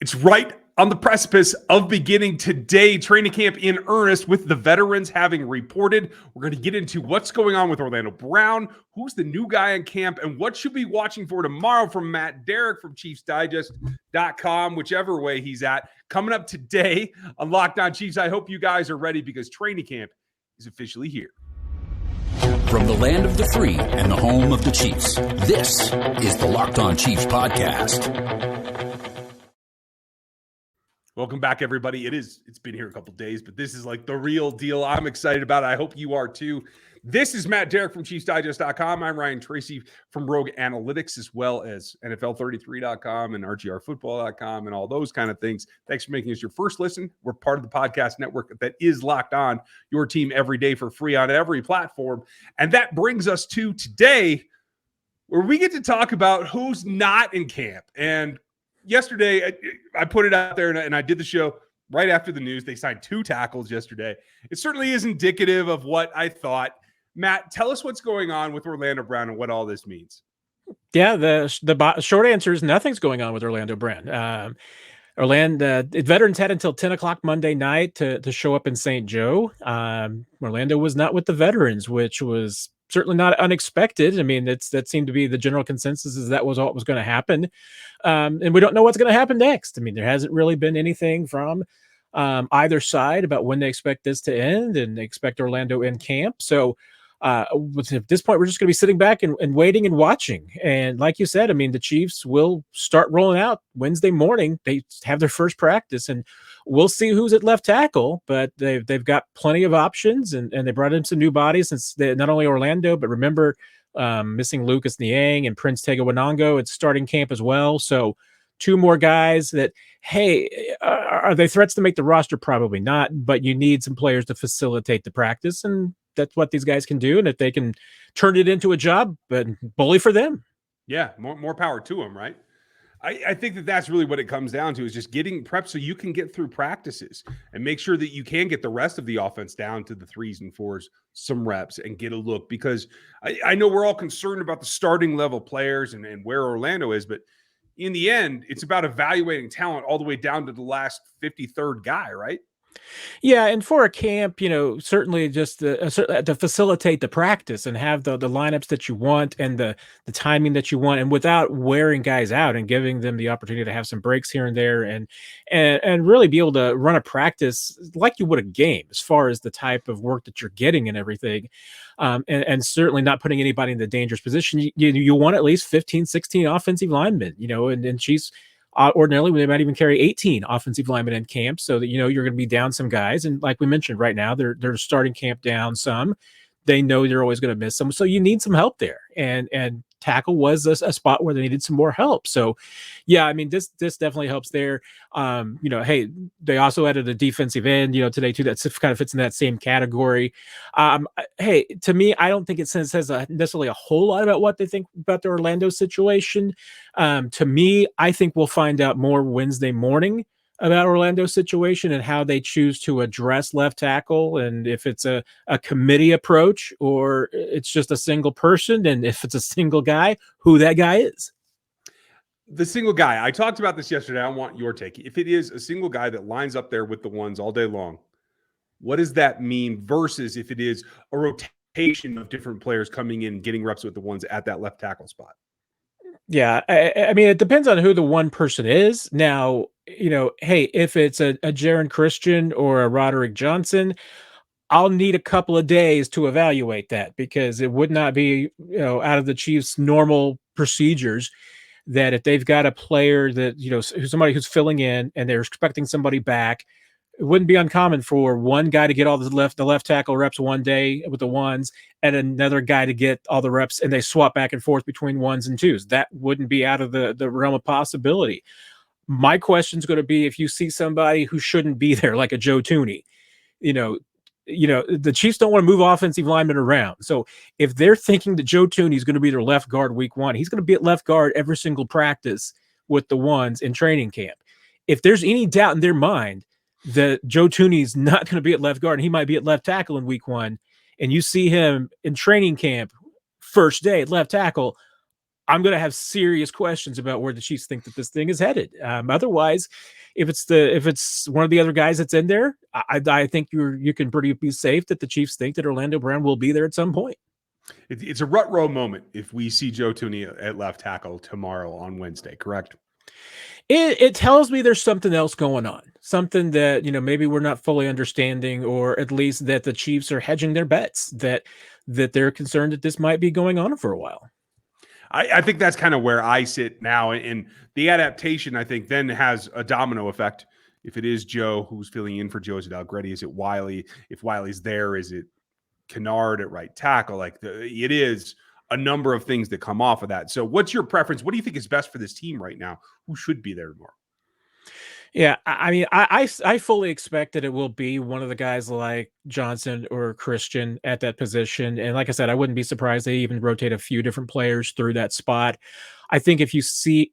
It's right on the precipice of beginning today. Training camp in earnest with the veterans having reported. We're going to get into what's going on with Orlando Brown, who's the new guy in camp, and what should be watching for tomorrow from Matt Derrick from ChiefsDigest.com, whichever way he's at. Coming up today on Locked On Chiefs. I hope you guys are ready because training camp is officially here. From the land of the free and the home of the Chiefs, this is the Locked On Chiefs podcast. Welcome back, everybody. It's been here a couple days, but this is like the real deal. I'm excited about it. I hope you are too. This is Matt Derrick from ChiefsDigest.com. I'm Ryan Tracy from Rogue Analytics, as well as NFL33.com and RGRFootball.com and all those kind of things. Thanks for making us your first listen. We're part of the podcast network that is Locked On, your team every day for free on every platform. And that brings us to today, where we get to talk about who's not in camp. And yesterday, I put it out there, and I did the show right after the news. They signed 2 tackles yesterday. It certainly is indicative of what I thought. Matt, tell us what's going on with Orlando Brown and what all this means. Yeah, the short answer is nothing's going on with Orlando Brown. Orlando veterans had until 10 o'clock Monday night to show up in St. Joe. Orlando was not with the veterans, which was certainly not unexpected. I mean, that seemed to be the general consensus, is that was what was going to happen. And we don't know what's going to happen next. I mean, there hasn't really been anything from either side about when they expect this to end, and they expect Orlando in camp. So at this point, we're just going to be sitting back and waiting and watching. And like you said, I mean, the Chiefs will start rolling out Wednesday morning. They have their first practice, and we'll see who's at left tackle, but they've got plenty of options, and they brought in some new bodies since not only Orlando, but remember missing Lucas Niang and Prince Tega Wanongo at starting camp as well. So 2 more guys that, hey, are they threats to make the roster? Probably not, but you need some players to facilitate the practice, and that's what these guys can do. And if they can turn it into a job, but bully for them. Yeah, more power to them, right? I think that's really what it comes down to, is just getting prep so you can get through practices and make sure that you can get the rest of the offense down to the 3s and 4s, some reps, and get a look. Because I know we're all concerned about the starting level players and where Orlando is, but in the end, it's about evaluating talent all the way down to the last 53rd guy, right? Yeah, and for a camp, certainly just to facilitate the practice and have the lineups that you want and the timing that you want, and without wearing guys out, and giving them the opportunity to have some breaks here and there, and really be able to run a practice like you would a game, as far as the type of work that you're getting and everything, and certainly not putting anybody in the dangerous position. You want at least 15, 16 offensive linemen, and Chiefs. Ordinarily, they might even carry 18 offensive linemen in camp, so that you're going to be down some guys. And like we mentioned, right now they're starting camp down some. They know you're always going to miss some, so you need some help there. And tackle was a spot where they needed some more help. So, yeah, I mean, this definitely helps there. Hey, they also added a defensive end, today too. That kind of fits in that same category. Hey, to me, I don't think it says necessarily a whole lot about what they think about the Orlando situation. To me, I think we'll find out more Wednesday morning about Orlando's situation and how they choose to address left tackle, and if it's a committee approach or it's just a single person, and if it's a single guy, who that guy is. The single guy, I talked about this yesterday. I want your take. If it is a single guy that lines up there with the ones all day long, what does that mean versus if it is a rotation of different players coming in, getting reps with the ones at that left tackle spot? Yeah, I mean, it depends on who the one person is. Now, hey, if it's a Jaron Christian or a Roderick Johnson, I'll need a couple of days to evaluate that, because it would not be, out of the Chiefs' normal procedures that if they've got a player that, somebody who's filling in and they're expecting somebody back, it wouldn't be uncommon for one guy to get all the left tackle reps one day with the ones, and another guy to get all the reps, and they swap back and forth between 1s and 2s. That wouldn't be out of the realm of possibility. My question is going to be, if you see somebody who shouldn't be there, like a Joe Thuney, the Chiefs don't want to move offensive linemen around. So if they're thinking that Joe Thuney is going to be their left guard week 1, he's going to be at left guard every single practice with the ones in training camp. If there's any doubt in their mind that Joe Thuney's not going to be at left guard and he might be at left tackle in week 1, and you see him in training camp first day at left tackle, I'm going to have serious questions about where the Chiefs think that this thing is headed. Otherwise, if it's one of the other guys that's in there, I think you can pretty be safe that the Chiefs think that Orlando Brown will be there at some point. It's a rut row moment if we see Joe Thuney at left tackle tomorrow on Wednesday, correct? It tells me there's something else going on, something that, maybe we're not fully understanding, or at least that the Chiefs are hedging their bets, that they're concerned that this might be going on for a while. I think that's kind of where I sit now. And the adaptation, I think, then has a domino effect. If it is Joe who's filling in for Joe, is it Allegretti? Is it Wiley? If Wiley's there, is it Kennard at right tackle? It is a number of things that come off of that. So what's your preference? What do you think is best for this team right now? Who should be there tomorrow? Yeah, I mean, I fully expect that it will be one of the guys like Johnson or Christian at that position. And like I said, I wouldn't be surprised they even rotate a few different players through that spot. I think if you see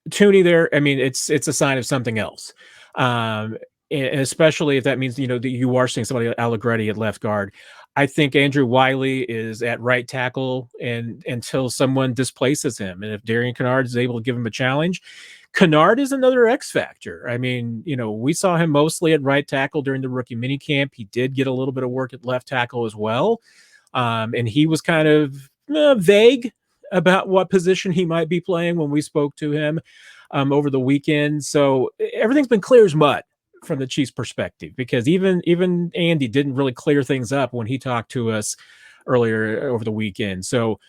Thuney there, I mean, it's a sign of something else. And especially if that means, that you are seeing somebody like Allegretti at left guard. I think Andrew Wiley is at right tackle and until someone displaces him. And if Darian Kennard is able to give him a challenge, Kennard is another X factor. I mean, we saw him mostly at right tackle during the rookie minicamp. He did get a little bit of work at left tackle as well. And he was kind of vague about what position he might be playing when we spoke to him over the weekend. So everything's been clear as mud from the Chiefs' perspective, because even Andy didn't really clear things up when he talked to us earlier over the weekend. So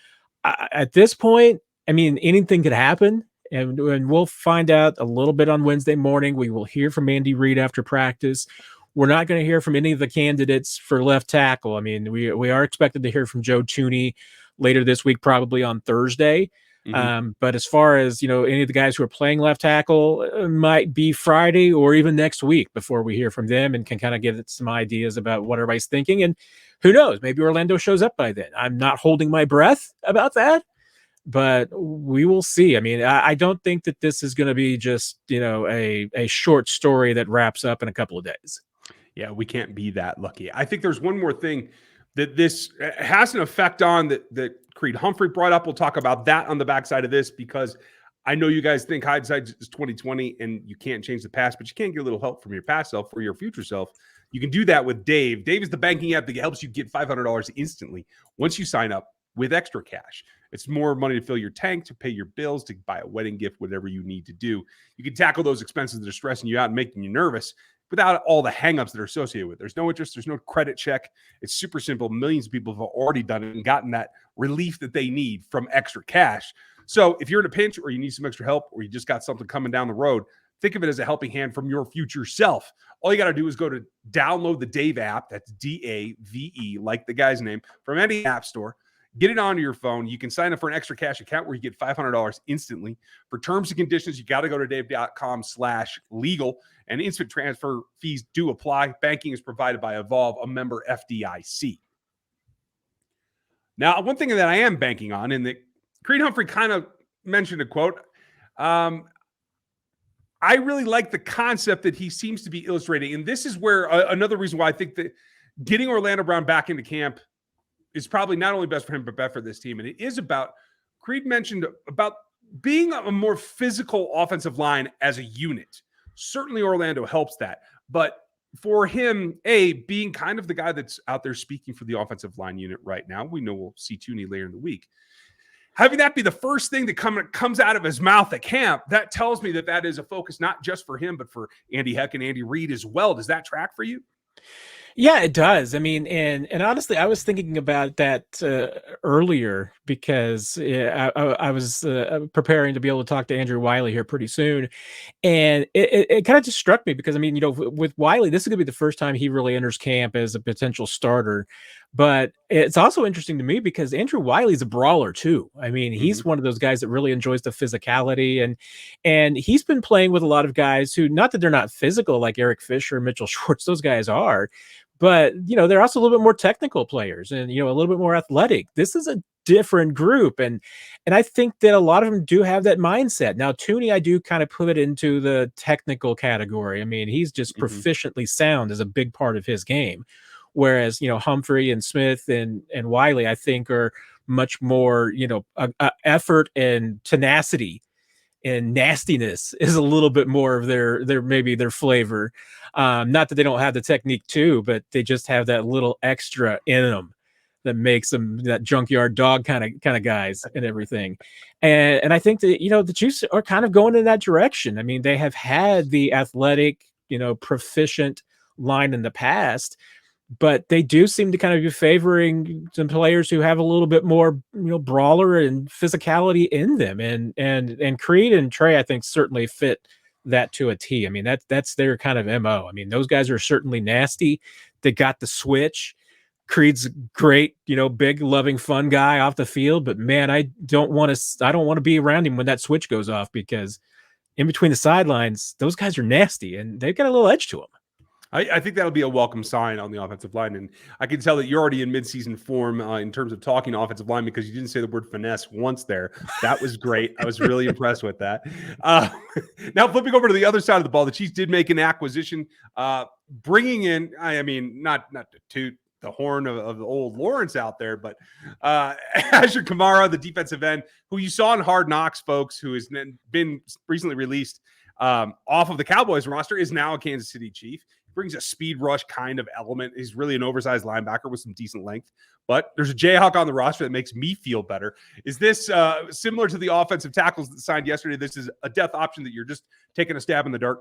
at this point, I mean, anything could happen. And we'll find out a little bit on Wednesday morning. We will hear from Andy Reid after practice. We're not going to hear from any of the candidates for left tackle. I mean, we are expected to hear from Joe Thuney later this week, probably on Thursday. Mm-hmm. But as far as, any of the guys who are playing left tackle, it might be Friday or even next week before we hear from them and can kind of give it some ideas about what everybody's thinking. And who knows, maybe Orlando shows up by then. I'm not holding my breath about that, but we will see. I mean, I don't think that this is going to be just, a short story that wraps up in a couple of days. Yeah, we can't be that lucky. I think there's one more thing that this has an effect on that Creed Humphrey brought up. We'll talk about that on the backside of this, because I know you guys think hindsight is 2020 and you can't change the past, but you can get a little help from your past self or your future self. You can do that with Dave. Dave is the banking app that helps you get $500 instantly once you sign up with extra cash. It's more money to fill your tank, to pay your bills, to buy a wedding gift, whatever you need to do. You can tackle those expenses that are stressing you out and making you nervous without all the hangups that are associated with it. There's no interest. There's no credit check. It's super simple. Millions of people have already done it and gotten that relief that they need from extra cash. So if you're in a pinch or you need some extra help or you just got something coming down the road, think of it as a helping hand from your future self. All you got to do is go to download the Dave app. That's D-A-V-E, like the guy's name, from any app store. Get it onto your phone. You can sign up for an extra cash account where you get $500 instantly. For terms and conditions, you got to go to dave.com/legal, and instant transfer fees do apply. Banking is provided by Evolve, a member FDIC. Now, one thing that I am banking on, and that Creed Humphrey kind of mentioned a quote, I really like the concept that he seems to be illustrating. And this is where another reason why I think that getting Orlando Brown back into camp is probably not only best for him, but best for this team. And it is about, Creed mentioned about being a more physical offensive line as a unit. Certainly Orlando helps that. But for him, being kind of the guy that's out there speaking for the offensive line unit right now, we know we'll see Thuney later in the week. Having that be the first thing that comes out of his mouth at camp, that tells me that is a focus not just for him, but for Andy Heck and Andy Reid as well. Does that track for you? Yeah, it does. I mean, and honestly, I was thinking about that earlier because I was preparing to be able to talk to Andrew Wiley here pretty soon. And it kind of just struck me because, I mean, with Wiley, this is going to be the first time he really enters camp as a potential starter. But it's also interesting to me because Andrew Wiley's a brawler too. I mean, he's one of those guys that really enjoys the physicality, and he's been playing with a lot of guys who, not that they're not physical like Eric Fisher, Mitchell Schwartz, those guys are, but they're also a little bit more technical players and a little bit more athletic. This is a different group, and I think that a lot of them do have that mindset. Now, Thuney, I do kind of put it into the technical category. I mean, he's just proficiently sound is a big part of his game. Whereas, Humphrey and Smith and Wiley, I think, are much more, effort and tenacity and nastiness is a little bit more of their maybe their flavor. Not that they don't have the technique too, but they just have that little extra in them that makes them that junkyard dog kind of guys and everything. And I think that, the Chiefs are kind of going in that direction. I mean, they have had the athletic, proficient line in the past, but they do seem to kind of be favoring some players who have a little bit more, brawler and physicality in them. And Creed and Trey, I think, certainly fit that to a T. I mean, that's their kind of MO. I mean, those guys are certainly nasty. They got the switch. Creed's great, big, loving, fun guy off the field, but man, I don't want to be around him when that switch goes off, because in between the sidelines, those guys are nasty and they've got a little edge to them. I think that'll be a welcome sign on the offensive line. And I can tell that you're already in midseason form in terms of talking offensive line, because you didn't say the word finesse once there. That was great. I was really impressed with that. Now, flipping over to the other side of the ball, the Chiefs did make an acquisition, bringing in, I mean, not to toot the horn of the old Lawrence out there, but Asher Kamara, the defensive end, who you saw in Hard Knocks, folks, who has been recently released off of the Cowboys roster, is now a Kansas City Chief. Brings a speed rush kind of element. He's really an oversized linebacker with some decent length, but there's a Jayhawk on the roster that makes me feel better. Is this similar to the offensive tackles that signed yesterday? This is a depth option that you're just taking a stab in the dark.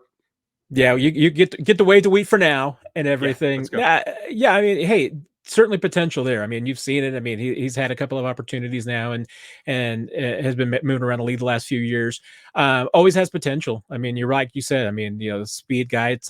Yeah, you get to wait to wait for now and everything. Yeah. I mean, hey, certainly potential there. I mean, you've seen it. I mean, he's had a couple of opportunities now and has been moving around the league the last few years. Always has potential. I mean, you're right. You said, I mean, the speed guy, it's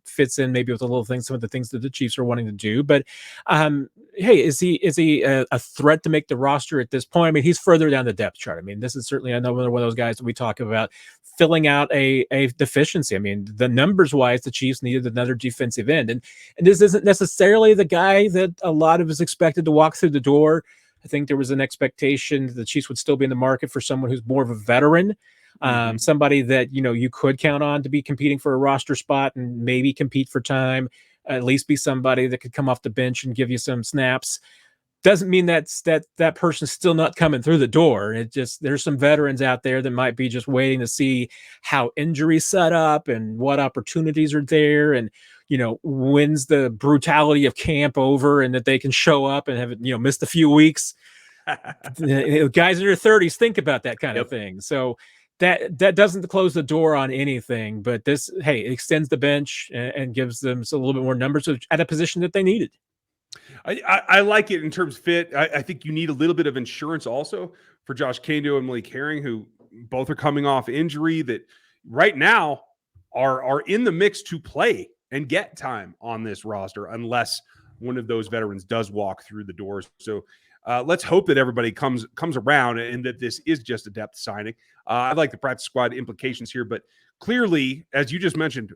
fits in maybe with a little thing, some of the things that the Chiefs are wanting to do. But hey, is he a threat to make the roster at this point? I mean, he's further down the depth chart. I mean, this is certainly another one of those guys that we talk about filling out a deficiency. I mean, the numbers wise, the Chiefs needed another defensive end, and this isn't necessarily the guy that a lot of us expected to walk through the door. I think there was an expectation that the Chiefs would still be in the market for someone who's more of a veteran, somebody that you could count on to be competing for a roster spot and maybe compete for time, at least be somebody that could come off the bench and give you some snaps. Doesn't mean that person's still not coming through the door. It just, there's some veterans out there that might be just waiting to see how injuries set up and what opportunities are there, and when's the brutality of camp over, and that they can show up and have missed a few weeks. Guys in their 30s think about that kind of thing. So that doesn't close the door on anything, but this, hey, it extends the bench and gives them a little bit more numbers at a position that they needed. I like it in terms of fit. I think you need a little bit of insurance also for Josh Kando and Malik Herring, who both are coming off injury that right now are in the mix to play and get time on this roster unless one of those veterans does walk through the doors. So let's hope that everybody comes around and that this is just a depth signing. I like the practice squad implications here, but clearly, as you just mentioned,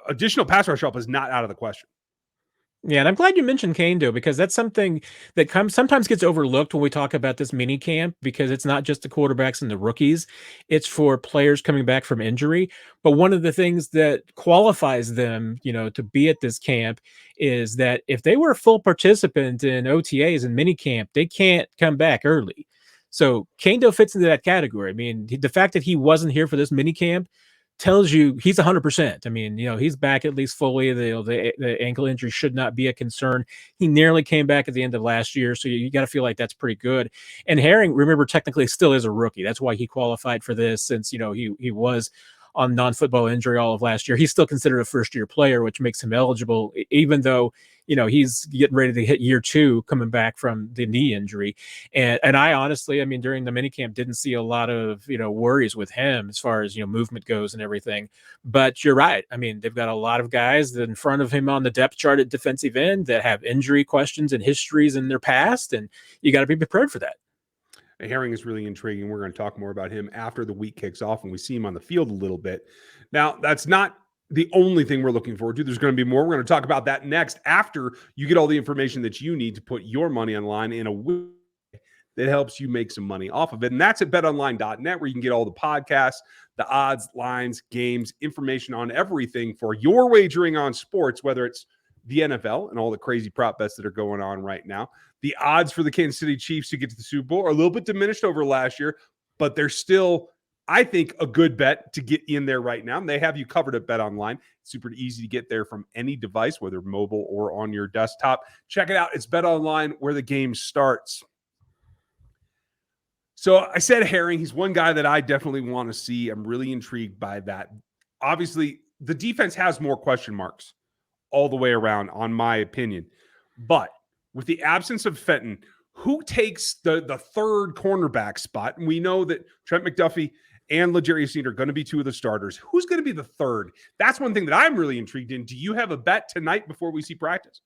additional pass rush help is not out of the question. Yeah, and I'm glad you mentioned Kando, because that's something that sometimes gets overlooked when we talk about this mini camp, because it's not just the quarterbacks and the rookies, it's for players coming back from injury. But one of the things that qualifies them, to be at this camp is that if they were a full participant in OTAs and mini camp, they can't come back early. So Kando fits into that category. I mean, the fact that he wasn't here for this mini camp tells you he's 100%. I mean, he's back at least fully. The ankle injury should not be a concern. He nearly came back at the end of last year, so you got to feel like that's pretty good. And Herring, remember, technically still is a rookie. That's why he qualified for this, since he was on non-football injury all of last year. He's still considered a first-year player, which makes him eligible, even though he's getting ready to hit year 2 coming back from the knee injury. And I honestly, I mean, during the minicamp, didn't see a lot of worries with him as far as movement goes and everything. But you're right. I mean, they've got a lot of guys that in front of him on the depth chart at defensive end that have injury questions and histories in their past, and you got to be prepared for that. Herring is really intriguing. We're going to talk more about him after the week kicks off and we see him on the field a little bit. Now, that's not the only thing we're looking forward to. There's going to be more. We're going to talk about that next, after you get all the information that you need to put your money on line in a way that helps you make some money off of it. And that's at betonline.net, where you can get all the podcasts, the odds, lines, games, information on everything for your wagering on sports, whether it's the NFL and all the crazy prop bets that are going on right now. The odds for the Kansas City Chiefs to get to the Super Bowl are a little bit diminished over last year, but they're still, I think, a good bet to get in there right now. And they have you covered at BetOnline. It's super easy to get there from any device, whether mobile or on your desktop. Check it out. It's BetOnline, where the game starts. So I said Herring. He's one guy that I definitely want to see. I'm really intrigued by that. Obviously, the defense has more question marks all the way around, on my opinion. But with the absence of Fenton, who takes the third cornerback spot? And we know that Trent McDuffie and L'Jarius Sneed are going to be two of the starters. Who's going to be the third? That's one thing that I'm really intrigued in. Do you have a bet tonight before we see practice?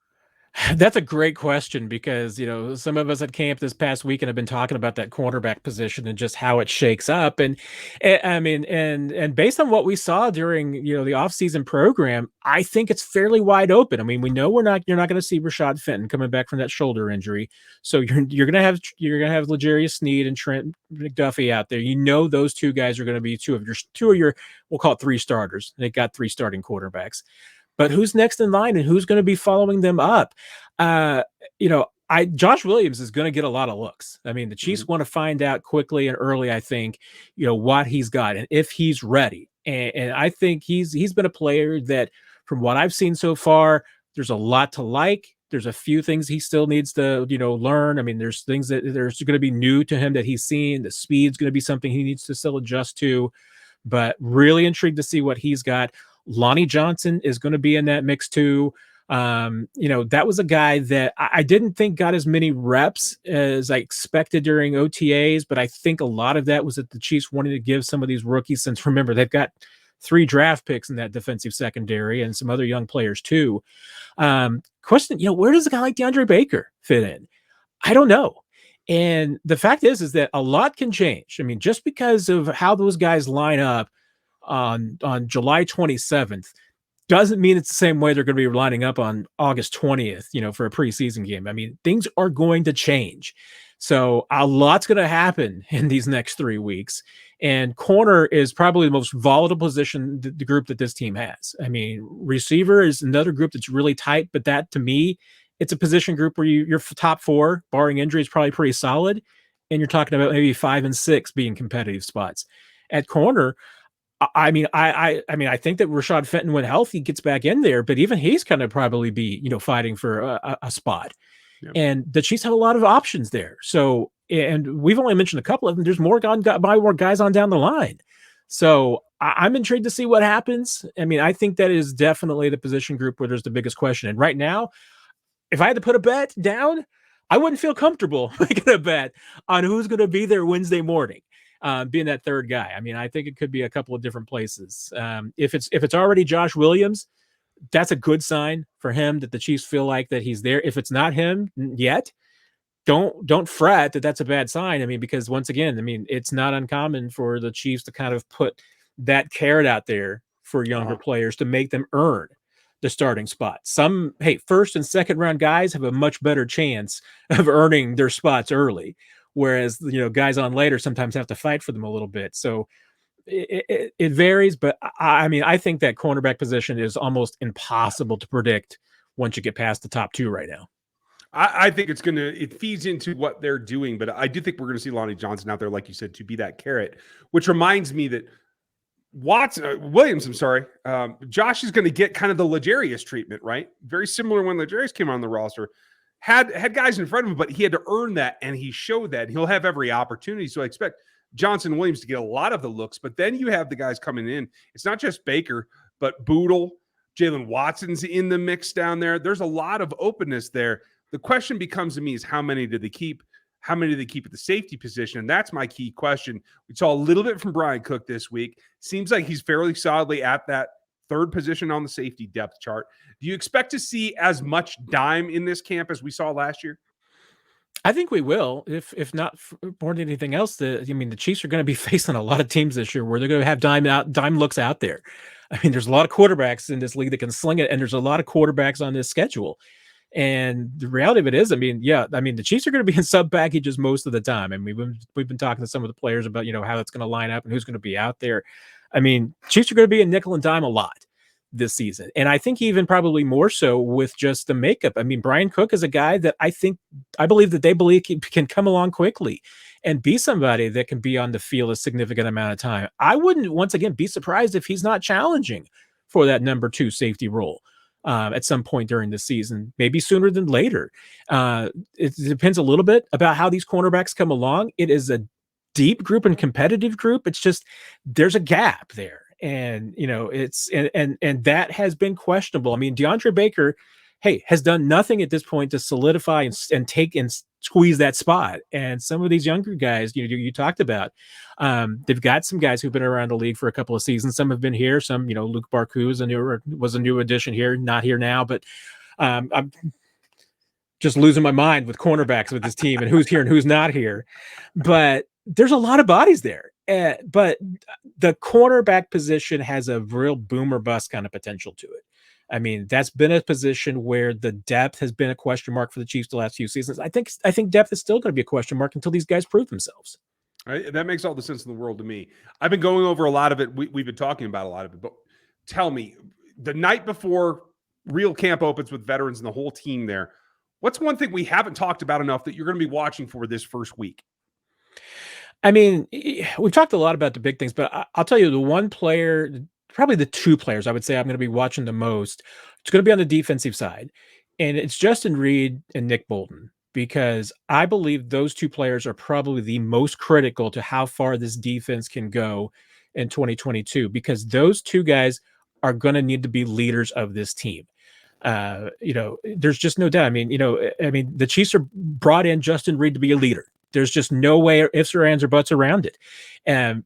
That's a great question, because, some of us at camp this past weekend have been talking about that cornerback position and just how it shakes up. And I mean, and based on what we saw during, the offseason program, I think it's fairly wide open. I mean, we know you're not going to see Rashad Fenton coming back from that shoulder injury. So you're going to have L'Jarius Sneed and Trent McDuffie out there. Those two guys are going to be two of your, we'll call it three starters. They got three starting quarterbacks. But who's next in line and who's going to be following them up? Josh Williams is going to get a lot of looks. I mean, the Chiefs want to find out quickly and early, I think, what he's got and if he's ready. And I think he's been a player that, from what I've seen so far, there's a lot to like. There's a few things he still needs to, learn. I mean, there's things that there's going to be new to him that he's seen. The speed's going to be something he needs to still adjust to. But really intrigued to see what he's got. Lonnie Johnson is going to be in that mix too. That was a guy that I didn't think got as many reps as I expected during OTAs, but I think a lot of that was that the Chiefs wanted to give some of these rookies, since remember, they've got 3 draft picks in that defensive secondary and some other young players too. Question, where does a guy like DeAndre Baker fit in? I don't know. And the fact is that a lot can change. I mean, just because of how those guys line up on July 27th doesn't mean it's the same way they're going to be lining up on August 20th, for a preseason game. I mean, things are going to change. So a lot's going to happen in these next 3 weeks. And corner is probably the most volatile position, the group that this team has. I mean, receiver is another group that's really tight, but that, to me, it's a position group where your top 4, barring injury, is probably pretty solid. And you're talking about maybe 5 and 6 being competitive spots. At corner, I mean, I think that Rashad Fenton, when healthy, gets back in there, but even he's going to probably be, fighting for a spot. Yep. And the Chiefs have a lot of options there. So, and we've only mentioned a couple of them. There's more guys on down the line. So I'm intrigued to see what happens. I mean, I think that is definitely the position group where there's the biggest question. And right now, if I had to put a bet down, I wouldn't feel comfortable making a bet on who's going to be there Wednesday morning. Being that third guy. I mean, I think it could be a couple of different places. If it's already Josh Williams, that's a good sign for him that the Chiefs feel like that he's there. If it's not him yet, don't fret that that's a bad sign. I mean, because once again, I mean, it's not uncommon for the Chiefs to kind of put that carrot out there for younger players to make them earn the starting spot. Some, first and second round guys have a much better chance of earning their spots early. Whereas, guys on later sometimes have to fight for them a little bit. So it varies. But I mean, I think that cornerback position is almost impossible to predict once you get past the top 2 right now. I think it feeds into what they're doing. But I do think we're going to see Lonnie Johnson out there, like you said, to be that carrot, which reminds me that Williams, Josh is going to get kind of the L'Jarius treatment, right? Very similar when L'Jarius came on the roster. Had guys in front of him, but he had to earn that, and he showed that. He'll have every opportunity. So I expect Johnson Williams to get a lot of the looks, but then you have the guys coming in. It's not just Baker, but Boodle, Jalen Watson's in the mix down there. There's a lot of openness there. The question becomes to me is how many do they keep? How many do they keep at the safety position? And that's my key question. We saw a little bit from Brian Cook this week. Seems like he's fairly solidly at that third position on the safety depth chart. Do you expect to see as much dime in this camp as we saw last year? I think we will, if not more than anything else. The Chiefs are going to be facing a lot of teams this year where they're going to have dime looks out there. I mean, there's a lot of quarterbacks in this league that can sling it, and there's a lot of quarterbacks on this schedule. And the reality of it is, the Chiefs are going to be in sub packages most of the time. And we've been talking to some of the players about, how it's going to line up and who's going to be out there. I mean, Chiefs are going to be in nickel and dime a lot. this season. And I think even probably more so with just the makeup. I mean, Brian Cook is a guy that I believe that they believe can come along quickly and be somebody that can be on the field a significant amount of time. I wouldn't, once again, be surprised if he's not challenging for that number 2 safety role at some point during the season, maybe sooner than later. It depends a little bit about how these cornerbacks come along. It is a deep group and competitive group. It's just, there's a gap there. And, it's, and that has been questionable. I mean, DeAndre Baker, has done nothing at this point to solidify and take and squeeze that spot. And some of these younger guys, you talked about, they've got some guys who've been around the league for a couple of seasons. Some have been here. Some, Luke Barku was a new addition here, not here now, but I'm just losing my mind with cornerbacks with this team and who's here and who's not here. But there's a lot of bodies there. But the cornerback position has a real boom or bust kind of potential to it. I mean, that's been a position where the depth has been a question mark for the Chiefs the last few seasons. I think depth is still going to be a question mark until these guys prove themselves. Right? That makes all the sense in the world to me. I've been going over a lot of it. We've been talking about a lot of it, but tell me, the night before real camp opens with veterans and the whole team there, what's one thing we haven't talked about enough that you're going to be watching for this first week? I mean, we've talked a lot about the big things, but I'll tell you the one player, probably the 2 players I would say I'm going to be watching the most. It's going to be on the defensive side, and it's Justin Reed and Nick Bolton, because I believe those 2 players are probably the most critical to how far this defense can go in 2022, because those 2 guys are going to need to be leaders of this team. There's just no doubt. I mean, the Chiefs are brought in Justin Reed to be a leader. There's just no way or ifs or ands or buts around it.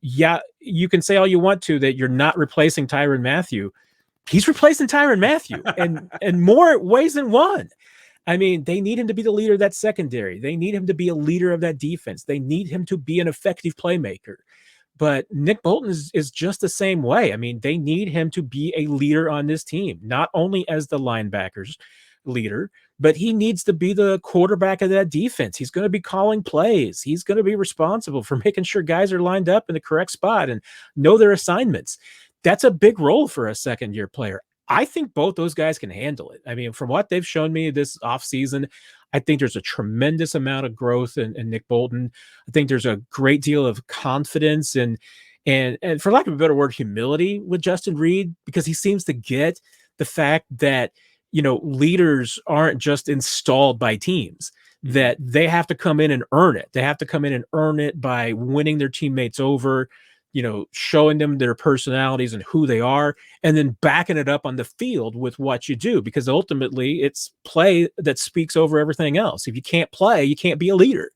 Yeah, you can say all you want to that you're not replacing Tyrann Mathieu. He's replacing Tyrann Mathieu in more ways than one. I mean, they need him to be the leader of that secondary. They need him to be a leader of that defense. They need him to be an effective playmaker. But Nick Bolton is just the same way. I mean, they need him to be a leader on this team, not only as the linebackers leader, but he needs to be the quarterback of that defense. He's going to be calling plays. He's going to be responsible for making sure guys are lined up in the correct spot and know their assignments. That's a big role for a second-year player. I think both those guys can handle it. I mean, from what they've shown me this offseason, I think there's a tremendous amount of growth in Nick Bolton. I think there's a great deal of confidence and for lack of a better word, humility with Justin Reed, because he seems to get the fact that leaders aren't just installed by teams, that they have to come in and earn it. They have to come in and earn it by winning their teammates over, showing them their personalities and who they are, and then backing it up on the field with what you do, because ultimately it's play that speaks over everything else. If you can't play, you can't be a leader.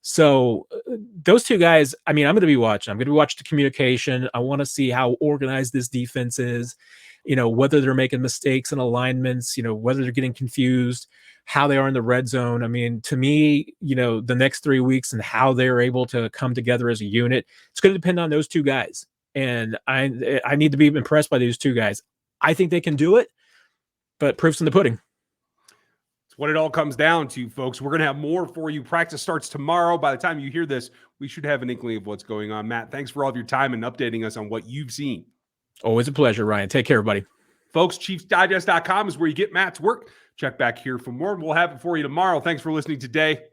So those 2 guys, I mean, I'm going to be watching the communication. I want to see how organized this defense is. Whether they're making mistakes in alignments, whether they're getting confused, how they are in the red zone. I mean, to me, the next 3 weeks and how they're able to come together as a unit, it's going to depend on those 2 guys. And I need to be impressed by these 2 guys. I think they can do it, but proof's in the pudding. It's what it all comes down to, folks. We're going to have more for you. Practice starts tomorrow. By the time you hear this, we should have an inkling of what's going on. Matt, thanks for all of your time and updating us on what you've seen. Always a pleasure, Ryan. Take care, everybody. Folks, ChiefsDigest.com is where you get Matt's work. Check back here for more. We'll have it for you tomorrow. Thanks for listening today.